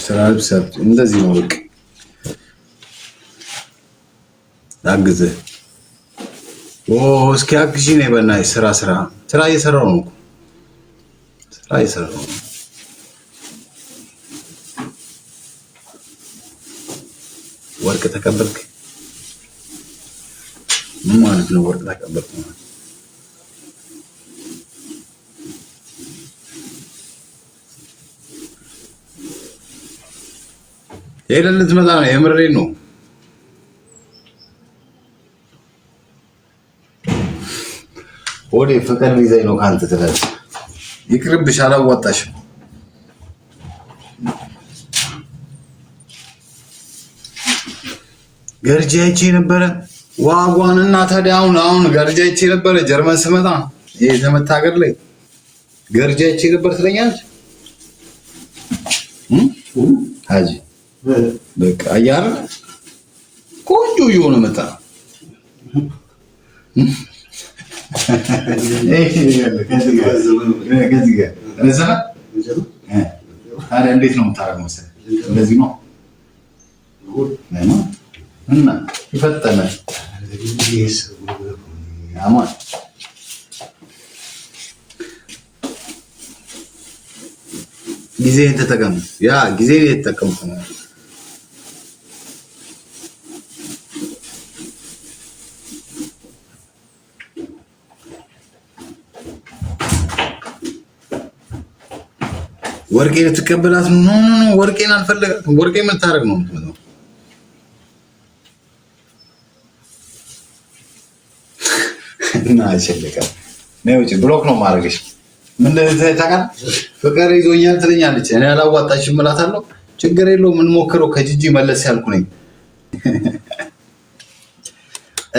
ስራልብስ እንደዚህ ነው በቃ አግዘ እስኪ አግዢ ነኝ በእናትሽ ስራ እየሰራሁ ነው ወርቅ ተቀበልክ ምን ማለት ነው ወርቅ ተቀበልክ የሌለ ልትመጣ ነው የምሬን ነው ወዴ ፍቅር ሊይዘኝ ነው ካንተ ትላለህ ይቅርብሽ አላዋጣሽም ገርጃይቼ ነበረ ዋጓንና ታዲያ አሁን ገርጃይቼ ነበረ ጀርመን ስመጣ የተመታ ሀገር ላይ ገርጃይቼ ነበር ትለኛለች ሀጂ በቃ አያር ቆንጆ የሆነ መጣ እንዴት ነው የምታደርገው መሰለህ እንደዚህ ነው እና ይፈጠነ አማን ጊዜህን ተጠቀም ያ ጊዜህን የተጠቀምኩ ነው ወርቄን ተቀበላት ኖ ወርቄን አልፈለጋትም ወርቄን መታረግ ነው የምትመጣው እና አይሸለቀ ነው እጪ ብሎክ ነው ማድረግሽ ምን እንደተታቀና ፍቅር ይዞኛል ትለኛለች እኔ አላዋጣሽም እላታለሁ ችግር የለውም እንሞክረው ከጂጂ መለስ ያልኩ ነኝ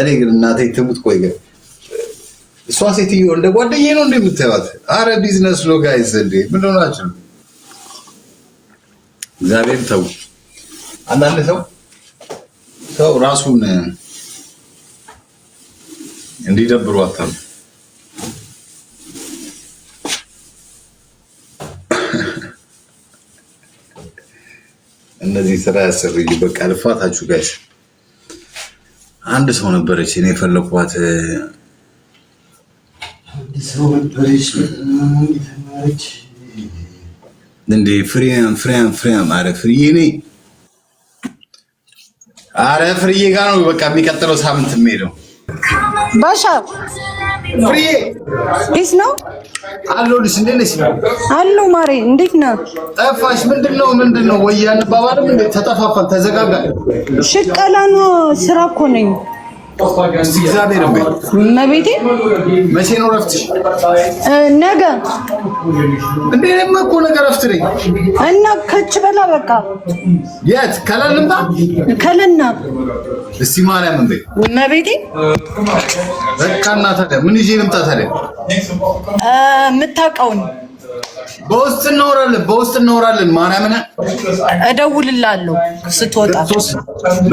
እኔ ግን እናቴ ትሙት ቆይ ግን እሷ ሴትዮ እንደ ጓደኛዬ ነው እንደምትያዋት አረ ቢዝነስ ነው ጋይስ እንዴ ምን ሆናችሁ እግዚአብሔር ተው አንዳንድ ሰው ራሱን እንዲደብሩ አታሉ እነዚህ ስራ ያሰሩኝ በቃ ልፋታችሁ ጋይስ አንድ ሰው ነበረች እኔ የፈለኳት ሰው ነበረች እንዴ ፍሬም አረ ፍሪዬ ነኝ አረ ፍሪዬ ጋር ነው በቃ የሚቀጥለው ሳምንት የሚሄደው ባሻ ፍሪዬ ዲስ ነው አሎልሽ እንዴት ነሽ አሎ ማሬ እንዴት ነው ጠፋሽ ምንድነው ወያን ባባለም እንዴ ተጠፋፋን ተዘጋጋ ሽቀላ ነው ስራ እኮ ነኝ እግዚአብሔር ይመስገን መቤቴ መቼ ነው ረፍትሽ ነገ እንዴ ለማኮ ነገር ረፍት ነኝ እና ከች በላ በቃ የት ከለልምጣ ከለና እስቲ ማርያም እንዴ መቤቴ በቃና ታዲያ ምን ይዤ ልምጣ ታዲያ የምታውቀውን በውስጥ እናወራለን ማርያምን እደውልልሃለሁ ስትወጣ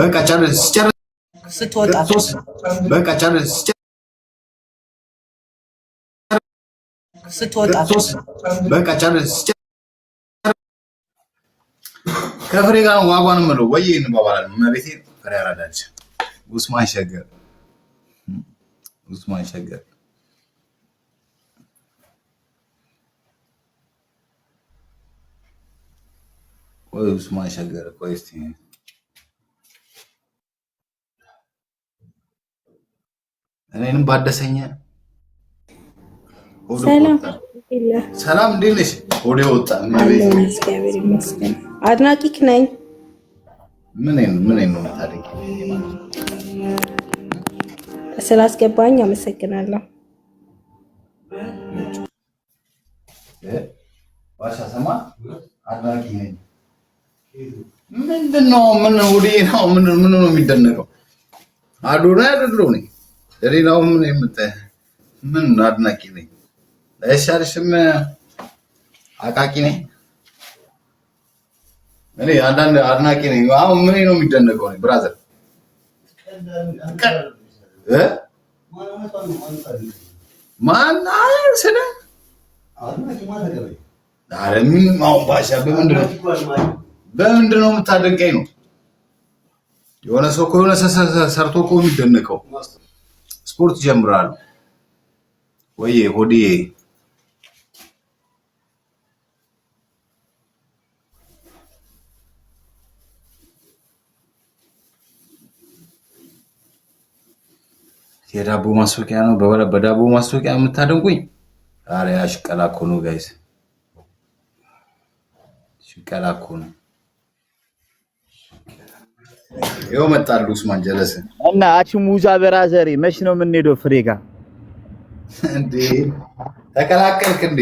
በቃ ጨርስ ስትወጣ በቃ ጨርስ ስትወጣ በቃ ጨርስ ከፍሬ ጋር ዋጓን ምለው ወይ እንባባላለን መቤቴ ፍሬ አራዳች ኡስማን ሸገር ወይ ኡስማን ሸገር ቆይ እስቲ እኔንም ባደሰኛ ሰላም እንዴት ነሽ ወደ ወጣ እግዚአብሔር ይመስገን አድናቂክ ነኝ ምን ነው ታዲያ ስላስገባኝ አመሰግናለሁ ባሻ ሰማ አድናቂ ነኝ ምንድነው ምን ነው የሚደነቀው አዶና አይደለው ነኝ ሌላው ምን አድናቂ ነኝ አይሻልሽም አቃቂ ነኝ እኔ አንዳንድ አድናቂ ነኝ አሁን ምን ነው የሚደነቀው ነኝ ብራዘር ማን አይሰደ አድናቂ ማለት ነው አረ ምን ማው ባሻ በምንድነው በምንድን ነው የምታደንቀኝ ነው? የሆነ ሰው ከሆነ ሰርቶ እኮ የሚደነቀው ስፖርት ጀምራሉ ወይ ሆዴ የዳቦ ማስታወቂያ ነው በዳቦ ማስታወቂያ የምታደንቁኝ? ኧረ ያሽቀላ እኮ ነው ጋይስ፣ ሽቀላ እኮ ነው። ይኸው መጣሉ ኡስማን ጀለሰ እና አቺ ሙዛ በራዘሪ መች ነው የምንሄደው? ፍሬ ጋር እንዴ ተቀላቀልክ እንዴ?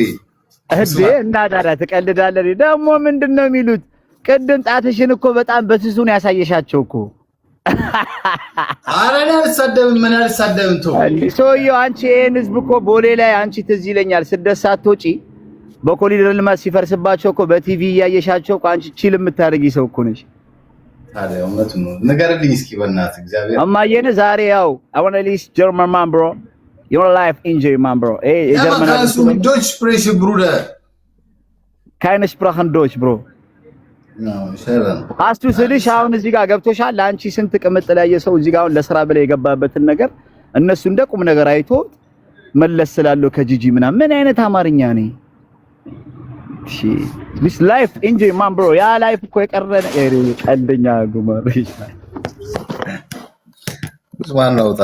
እና ታዲያ ትቀልዳለህ ደግሞ? ምንድን ነው የሚሉት? ቅድም ጣትሽን እኮ በጣም በስሱን ያሳየሻቸው እኮ። ኧረ እኔ አልሳደብም፣ ምን አልሳደብም። ተው ሰውዬው፣ አንቺ ይሄን ህዝብ እኮ ቦሌ ላይ አንቺ ትዝ ይለኛል ስደት ሳትወጪ በኮሪደር ልማት ሲፈርስባቸው እኮ በቲቪ እያየሻቸው እኮ አንቺ ቺል የምታደርጊ ሰው እኮ ነሽ። ታዲያ እውነቱን ነው ንገርልኝ እስኪ በእናትህ እግዚአብሔር። እማዬን ዛሬ ያው I want to least German man bro, your life enjoy man bro. German Deutsch sprechen Bruder, keine Sprachen Deutsch bro. አስቱ ስልሽ አሁን እዚህ ጋር ገብቶሻል። አንቺ ስንት ቅምጥል ያየ ሰው እዚህ ጋር አሁን ለስራ ብለ የገባበትን ነገር እነሱ እንደ ቁም ነገር አይቶ መለስ ስላለው ከጂጂ ምናምን ምን አይነት አማርኛ ነው? እሺ this life enjoy man bro። ያ ላይፍ እኮ የቀረነ ቀልደኛ ጉማሬ ኡስማን ነው ታ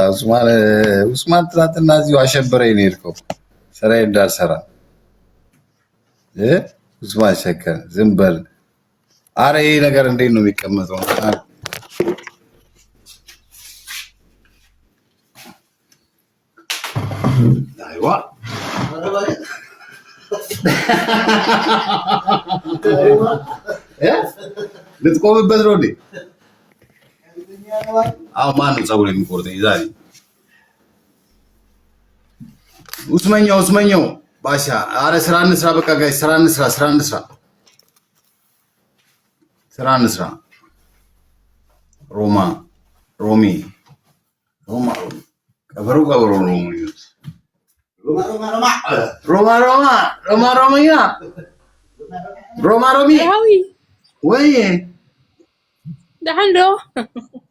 ኡስማን ትናንትና እዚሁ አሸበረኝ ነው የሄድከው ስራዬ እንዳልሰራ ኡስማን ሸከር ዝም በል። አረ ይሄ ነገር እንዴት ነው የሚቀመጠው? አይዋ ልትቆምበት ነው እንዴ? አዎ ማነው ፀጉር የሚቆርጠኝ ዛሬ? ኡስመኛው ባሻ። አረ ስራ እንስራ በቃ ጋይ ስራ እንስራ ሮሚ ቀበሮ ሮሚ ወይ دحين له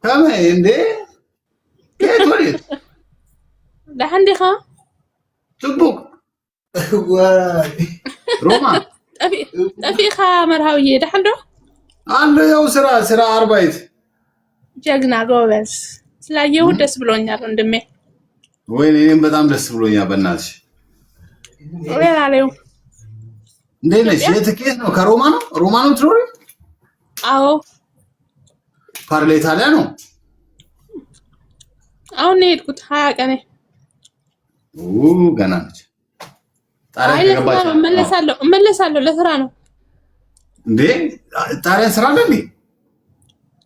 كم عندي كيف ولد دحين دي خا تبوك روما أفي خا مرهوية دحين له عنده يو سرا أربعة جاكنا جوبس سلاجيه دس بلونيا عندمي وين يم بدام دس بلونيا بناش وين عليهم ليش يتكيس نو كرومانو تروري أو parla italiano? አሁን ሄድኩት 20 ቀኔ ገና ነች። ጣሊያን ከገባች እመለሳለሁ ለስራ ነው እንዴ? ጣሊያን ስራ አለ እንዴ?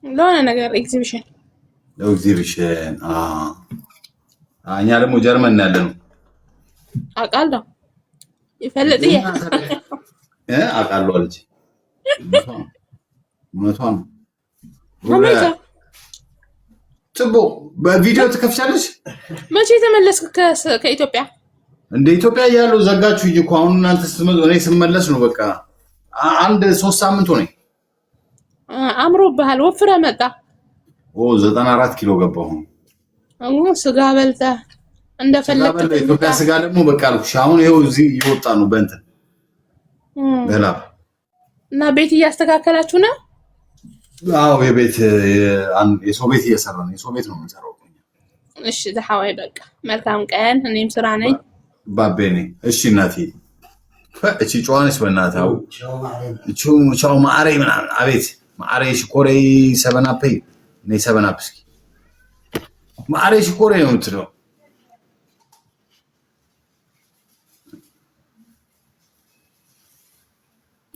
ለሆነ ነገር ኤግዚቢሽን እኛ ደግሞ ጀርመን ያለ ነው አውቃለሁ። ይፈልጥ አውቃለሁ አለች። እውነቷን ነው። ትቦ በቪዲዮ ትከፍቻለሽ? መቼ ተመለስክ ከኢትዮጵያ? እንደ ኢትዮጵያ ያለው ዘጋችሁ እኮ አሁን እናንተ ስትመጡ እኔ ስመለስ ነው። በቃ አንድ 3 ሳምንት ሆነኝ። አምሮብሃል፣ ወፍረ መጣ። 94 ኪሎ ገባሁ። ስጋ በልተህ እንደፈለክ ኢትዮጵያ ስጋ ደግሞ በቃ አልኩሽ። አሁን ይኸው እዚህ እየወጣ ነው በእንትን በላብ እና ቤት እያስተካከላችሁ ነው? አዎ የሰው ቤት እየሰራ ነው። የሰው ቤት ነው የምንሰራው። እሺ ዘሐዋይ በቃ መልካም ቀን። እኔም ስራ ነኝ። ባቤ ነኝ። እሺ እናቴ እቺ ጨዋነች በእናታው ቻው ማሬ ምናምን አቤት ማሬ ሽኮሬ 7 አፕ ነይ 7 አፕ እስኪ ማሬ ሽኮሬ ነው የምትለው።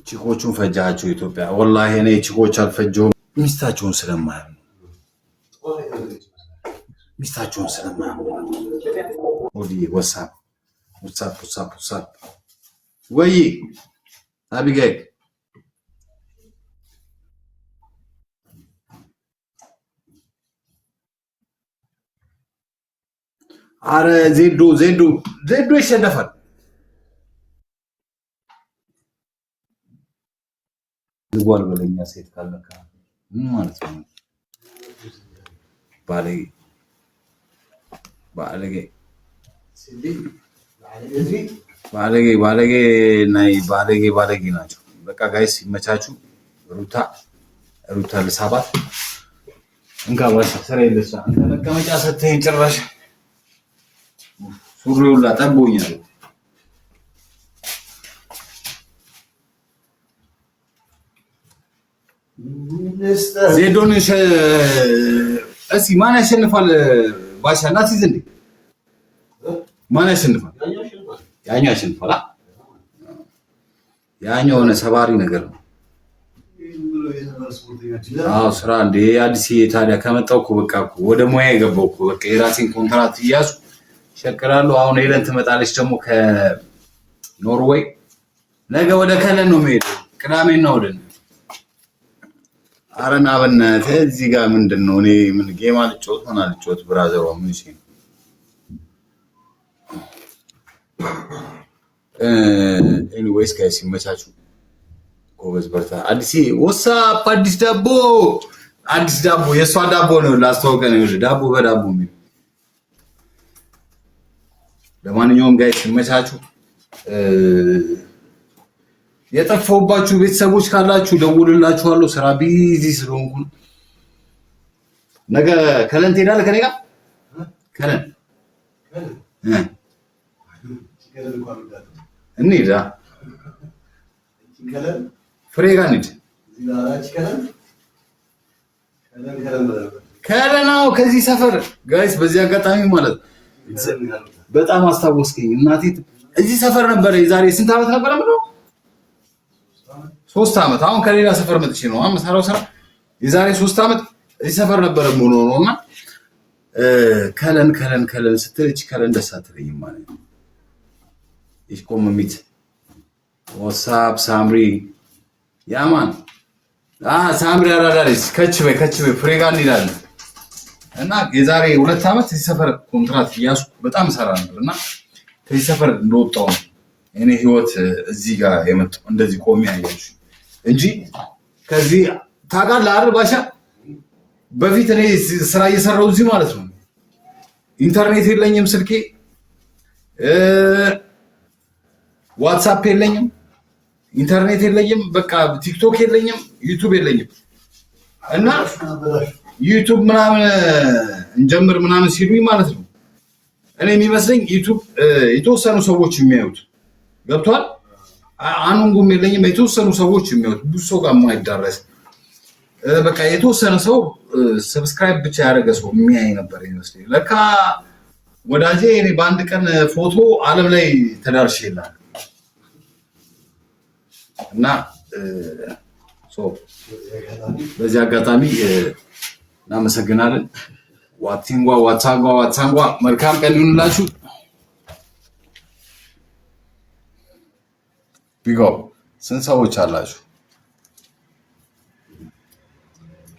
ቺኮቹን ፈጃቸው ኢትዮጵያ። ወላሂ እኔ ቺኮች አልፈጀውም። ሚስታቸውን ስለማያምኑ ኦዲ ወሳፕ ወይ አቢጋይ አረ ዜዶ ይሸነፋል። ልጓል በለኛ ሴት ካለካ ምን ማለት ነው? ባለጌ ባለጌ ባለጌ ናቸው። በቃ ጋይስ ይመቻችሁ። ሩታ ለሳባት እንካ ባሽ ሰራ ይለሳ አንተ መቀመጫ ሰተኝ ጭራሽ ሱሪው ላጠቦኛል። ዜዶን እስኪ ማን ያሸንፋል? ባሻ እናት ይዘንድ ማን ያሸንፋል? ያኛው ያሸንፋል። ያኛው ሆነ ሰባሪ ነገር ነው። አዎ ስራ እንደ አዲስ ታዲያ ከመጣው እኮ በቃ እኮ ወደ ሙያ የገባው እኮ በቃ የራሴን ኮንትራት እያሱ ሸክራለሁ። አሁን ሄለን ትመጣለች ደግሞ ከኖርዌይ ነገ ወደ ከለን ነው የምሄደው። ቅዳሜና እሑድን አረና በእናትህ እዚህ ጋር ምንድነው? እኔ ምን ጌም አልጮት ሆነ አልጮት ብራዘሯ ምን እሺ ኤኒዌይስ ጋይስ ይመቻችሁ። ጎበዝ በርታ። አዲስ ወሳፕ አዲስ ዳቦ የሷ ዳቦ ነው ላስተዋውቀን ነው ዳቦ በዳቦ የሚል ለማንኛውም ጋይስ ይመቻችሁ። የጠፋሁባችሁ ቤተሰቦች ካላችሁ ደውልላችኋለሁ። ስራ ቢዚ ስለሆንኩ ነገ ከለን ትሄዳለህ ከኔ ጋር ከለን እንሂድ ፍሬ ጋር እንሂድ። ከለናው ከዚህ ሰፈር ጋይስ በዚህ አጋጣሚ ማለት በጣም አስታወስከኝ። እናቴ እዚህ ሰፈር ነበረ የዛሬ ስንት ዓመት ነበረ ማለት 3 ዓመት። አሁን ከሌላ ሰፈር መጥቼ ነው አመሳራው ስራ የዛሬ 3 ዓመት እዚህ ሰፈር ነበረ ሞኖ ነውና ከለን ስትል እቺ ከለን ደስ አትለኝም ማለት ነው። Ich komme mit. What's up, ሳምሪ ያማን ሳምሪ አራዳሪስ ከች በይ ፍሬ ጋር እንሄዳለን እና የዛሬ 2 ዓመት እዚህ ሰፈር ኮንትራት እያሱ በጣም ሰራ ነበርና ከዚህ ሰፈር እንደወጣው እኔ ህይወት እዚህ ጋር የመጣው እንደዚህ ቆሜ ያያችሁ እንጂ ከዚህ ታውቃለህ አይደል ባሻ በፊት እኔ ስራ እየሰራው እዚህ ማለት ነው። ኢንተርኔት የለኝም ስልኬ ዋትስአፕ የለኝም ኢንተርኔት የለኝም በቃ ቲክቶክ የለኝም ዩቲዩብ የለኝም እና ዩቲዩብ ምናምን እንጀምር ምናምን ሲሉኝ ማለት ነው እኔ የሚመስለኝ ዩቲዩብ የተወሰኑ ሰዎች የሚያዩት ገብቷል። አንንጉም የለኝም የተወሰኑ ሰዎች የሚያዩት ብዙ ሰው ጋር የማይዳረስ በቃ የተወሰነ ሰው ሰብስክራይብ ብቻ ያደረገ ሰው የሚያይ ነበር ይመስለኝ። ለካ ወዳጄ እኔ በአንድ ቀን ፎቶ ዓለም ላይ ተዳርሼ ይላል እና በዚህ አጋጣሚ እናመሰግናለን። ዋታንጓ መልካም ቀን ይሁንላችሁ። ቢጎ ስንት ሰዎች አላችሁ?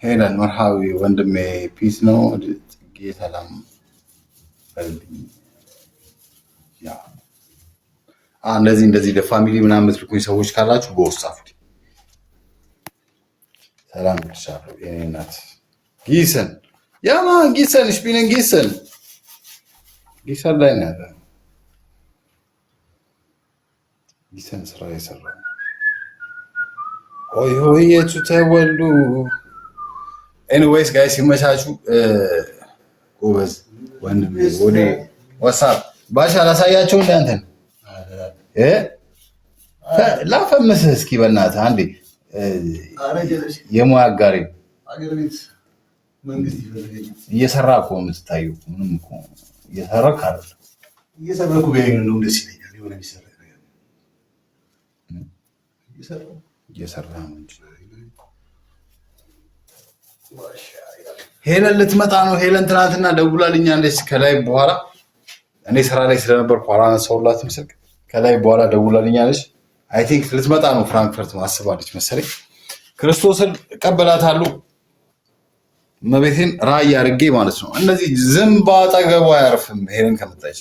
ሄለን መርሃዊ ወንድሜ ፒስ ነው። ጽጌ ሰላም በልኝ። ያ እንደዚህ ለፋሚሊ ምናምን የምትልኩኝ ሰዎች ካላችሁ በውስጣፍ ሰላም ብቻለሁ። የኔ እናት ጊሰን ያማ ጊሰን ስፒንን ጊሰን ላይ ነው ያለው። ጊሰን ስራ የሰራ ሆይ የቱ ተወልዱ። ኤኒዌይስ ጋይስ ይመቻችሁ። ጎበዝ ወንድሜ ወዴ ዋትስአፕ ባሻ ላሳያቸው እንዳንተን ላፈምስህ እስኪ በእናትህ አንዴ የሙያ አጋሪ እየሰራ እኮ የምትታየው ምንም እኮ እየሰራክ አይደል? እየሰራኩ ቢሆን ነው ደስ ይለኛል። የሆነ የሚሰራ ነገር እየሰራ ነው እንጂ ሄለን ልትመጣ ነው። ሄለን ትናንትና ደውላልኛለች ከላይ በኋላ እኔ ስራ ላይ ስለነበርኩ አላነሳሁላትም ስልክ። ከላይ በኋላ ደውላልኛለች። አይ ቲንክ ልትመጣ ነው ፍራንክፈርት ማስባለች መሰለኝ። ክርስቶስን እቀበላታለሁ መቤቴን ራእይ አድርጌ ማለት ነው። እነዚህ ዝም ባጠገቡ አያርፍም። ሄለን ከመጣች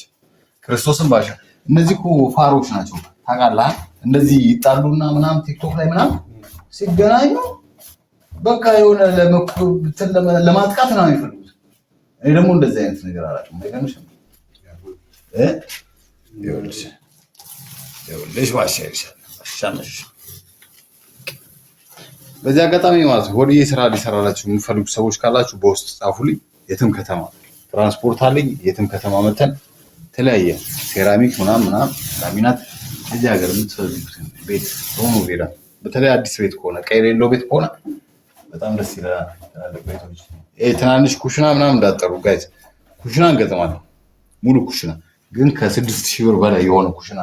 ክርስቶስን ባሻ እነዚህ እኮ ፋሮች ናቸው ታውቃለህ። እንደዚህ ይጣሉና ምናምን ቲክቶክ ላይ ምናምን ሲገናኙ በቃ የሆነ ለማጥቃት ነው የሚፈልጉት። እኔ ደግሞ እንደዚህ አይነት ነገር አላውቅም። አይገርምሽ? ይኸውልሽ ባሻነሽ በዚህ አጋጣሚ ማለት ሆድዬ ስራ ሊሰራላችሁ የሚፈልጉ ሰዎች ካላችሁ በውስጥ ጻፉልኝ። የትም ከተማ ትራንስፖርት አለኝ። የትም ከተማ መተን ተለያየ ሴራሚክ ምናምን ላሚናት እዚህ ሀገር የምትፈልጉት ቤት ሆኖ ቤዳ በተለይ አዲስ ቤት ከሆነ ቀይ የሌለው ቤት ከሆነ በጣም ደስ ይላል። ትላልቅ ቤቶች ትናንሽ ኩሽና ምናምን እንዳጠሩ ጋይዝ ኩሽና እንገጥማለን። ሙሉ ኩሽና ግን ከ6000 ብር በላይ የሆነ ኩሽና